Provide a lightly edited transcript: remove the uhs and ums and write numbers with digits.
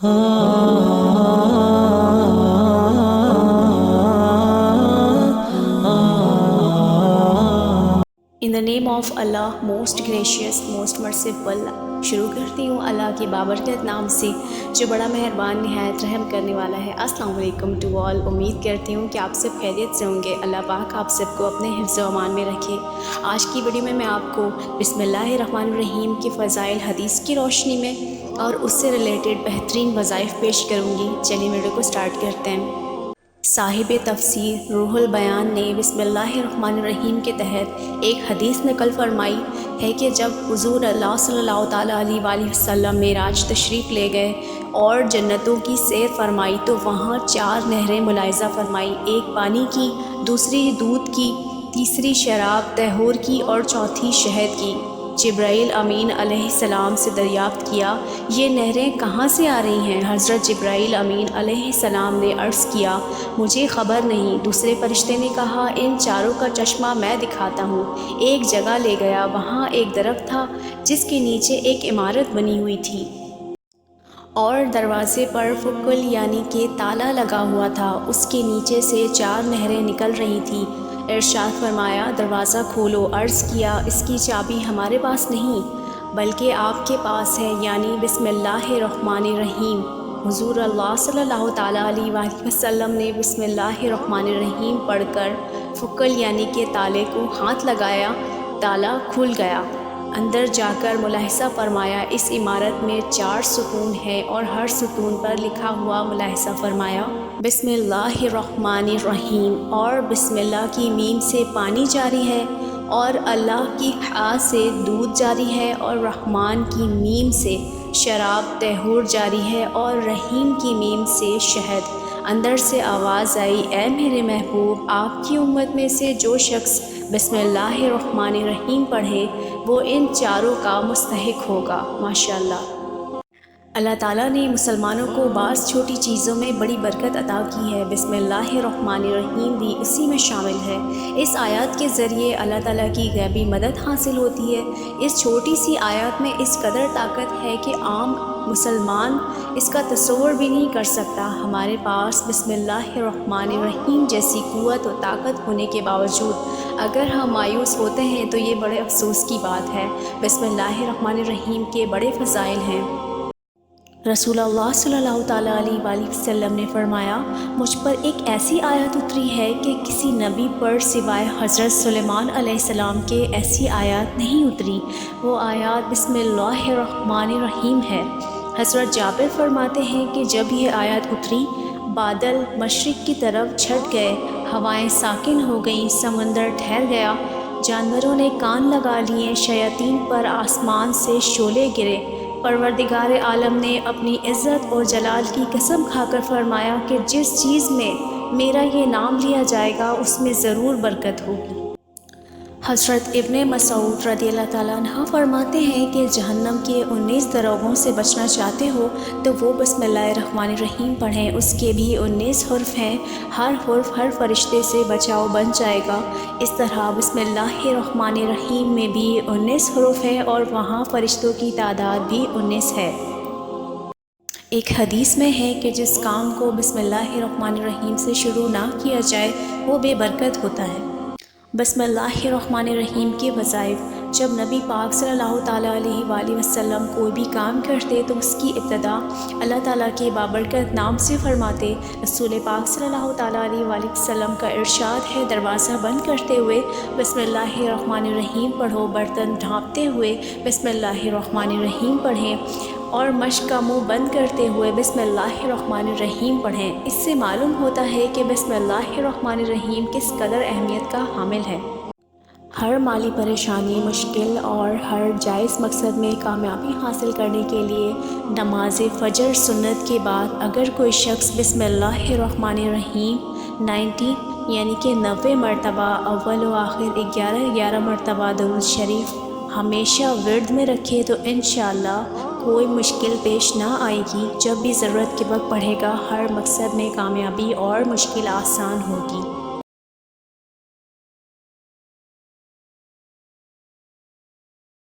In the name of Allah, most gracious, most merciful. شروع کرتی ہوں اللہ کے بابرکت نام سے جو بڑا مہربان نہایت رحم کرنے والا ہے۔ السلام علیکم ٹو آل۔ امید کرتی ہوں کہ آپ سب خیریت سے ہوں گے۔ اللہ پاک آپ سب کو اپنے حفظ و امان میں رکھے۔ آج کی ویڈیو میں آپ کو بسم اللہ الرحمن الرحیم کے فضائل حدیث کی روشنی میں اور اس سے ریلیٹڈ بہترین وظائف پیش کروں گی۔ چلیے ویڈیو کو سٹارٹ کرتے ہیں۔ صاحب تفسیر روح البیان نے بسم اللہ الرحمن الرحیم کے تحت ایک حدیث نقل فرمائی ہے کہ جب حضور اللہ صلی اللہ تعالیٰ علیہ وآلہ وسلم معراج تشریف لے گئے اور جنتوں کی سیر فرمائی تو وہاں 4 نہریں ملاحظہ فرمائی، ایک پانی کی، دوسری دودھ کی، تیسری شراب طہور کی اور چوتھی شہد کی۔ جبرائیل امین علیہ السلام سے دریافت کیا، یہ نہریں کہاں سے آ رہی ہیں؟ حضرت جبرائیل امین علیہ السلام نے عرض کیا، مجھے خبر نہیں۔ دوسرے فرشتے نے کہا، ان چاروں کا چشمہ میں دکھاتا ہوں۔ ایک جگہ لے گیا، وہاں ایک درخت تھا جس کے نیچے ایک عمارت بنی ہوئی تھی اور دروازے پر فکل یعنی کہ تالا لگا ہوا تھا۔ اس کے نیچے سے 4 نہریں نکل رہی تھیں۔ ارشاد فرمایا، دروازہ کھولو۔ عرض کیا، اس کی چابی ہمارے پاس نہیں بلکہ آپ کے پاس ہے، یعنی بسم اللہ الرحمن الرحیم۔ حضور اللہ صلی اللہ تعالیٰ علیہ وآلہ وسلم نے بسم اللہ الرحمن الرحیم پڑھ کر فکل یعنی کہ تالے کو ہاتھ لگایا، تالا کھل گیا۔ اندر جا کر ملاحظہ فرمایا، اس عمارت میں 4 ستون ہیں اور ہر ستون پر لکھا ہوا ملاحظہ فرمایا بسم اللہ الرحمن الرحیم، اور بسم اللہ کی میم سے پانی جاری ہے اور اللہ کی حا سے دودھ جاری ہے اور رحمان کی میم سے شراب طہور جاری ہے اور رحیم کی میم سے شہد۔ اندر سے آواز آئی، اے میرے محبوب، آپ کی امت میں سے جو شخص بسم اللہ الرحمن الرحیم پڑھے وہ ان 4 کا مستحق ہوگا۔ ماشاءاللہ۔ اللہ تعالیٰ نے مسلمانوں کو بعض چھوٹی چیزوں میں بڑی برکت عطا کی ہے۔ بسم اللہ الرحمن الرحیم بھی اسی میں شامل ہے۔ اس آیات کے ذریعے اللہ تعالیٰ کی غیبی مدد حاصل ہوتی ہے۔ اس چھوٹی سی آیات میں اس قدر طاقت ہے کہ عام مسلمان اس کا تصور بھی نہیں کر سکتا۔ ہمارے پاس بسم اللہ الرحمن الرحیم جیسی قوت و طاقت ہونے کے باوجود اگر ہم مایوس ہوتے ہیں تو یہ بڑے افسوس کی بات ہے۔ بسم اللہ الرحمن الرحیم کے بڑے فضائل ہیں۔ رسول اللہ صلی اللہ تعالیٰ علیہ وآلہ وسلم نے فرمایا، مجھ پر ایک ایسی آیت اتری ہے کہ کسی نبی پر سوائے حضرت سلیمان علیہ السلام کے ایسی آیات نہیں اتری۔ وہ آیات بسم اللہ الرحمن الرحیم ہے۔ حضرت جابر فرماتے ہیں کہ جب یہ آیت اتری، بادل مشرق کی طرف چھٹ گئے، ہوائیں ساکن ہو گئیں، سمندر ٹھہر گیا، جانوروں نے کان لگا لیے، شیاطین پر آسمان سے شعلے گرے۔ پروردگار عالم نے اپنی عزت اور جلال کی قسم کھا کر فرمایا کہ جس چیز میں میرا یہ نام لیا جائے گا اس میں ضرور برکت ہوگی۔ حضرت ابن مسعود رضی اللہ تعالیٰ عنہ فرماتے ہیں کہ جہنم کے 19 دروغوں سے بچنا چاہتے ہو تو وہ بسم اللہ الرحمن الرحیم پڑھیں۔ اس کے بھی 19 حرف ہیں، ہر حرف ہر فرشتے سے بچاؤ بن جائے گا۔ اس طرح بسم اللہ الرحمن الرحیم میں بھی 19 حروف ہیں اور وہاں فرشتوں کی تعداد بھی 19 ہے۔ ایک حدیث میں ہے کہ جس کام کو بسم اللہ الرحمن الرحیم سے شروع نہ کیا جائے وہ بے برکت ہوتا ہے۔ بسم اللہ الرحمن الرحیم کے وظائف: جب نبی پاک صلی اللہ تعالیٰ علیہ وآلہ وسلم کوئی بھی کام کرتے تو اس کی ابتدا اللہ تعالیٰ کے بابرکت نام سے فرماتے۔ رسول پاک صلی اللہ تعالیٰ علیہ وآلہ وسلم کا ارشاد ہے، دروازہ بند کرتے ہوئے بسم اللہ الرحمن الرحیم پڑھو، برتن ڈھانپتے ہوئے بسم اللہ الرحمن الرحیم پڑھیں اور مشق کا منہ بند کرتے ہوئے بسم اللہ الرحمن الرحیم پڑھیں۔ اس سے معلوم ہوتا ہے کہ بسم اللہ الرحمن الرحیم کس قدر اہمیت کا حامل ہے۔ ہر مالی پریشانی، مشکل اور ہر جائز مقصد میں کامیابی حاصل کرنے کے لیے نماز فجر سنت کے بعد اگر کوئی شخص بسم اللہ الرحمن الرحیم 90 یعنی کہ 90 مرتبہ اول و آخر 11 مرتبہ درود شریف ہمیشہ ورد میں رکھے تو انشاءاللہ کوئی مشکل پیش نہ آئے گی۔ جب بھی ضرورت کے وقت پڑھے گا ہر مقصد میں کامیابی اور مشکل آسان ہوگی۔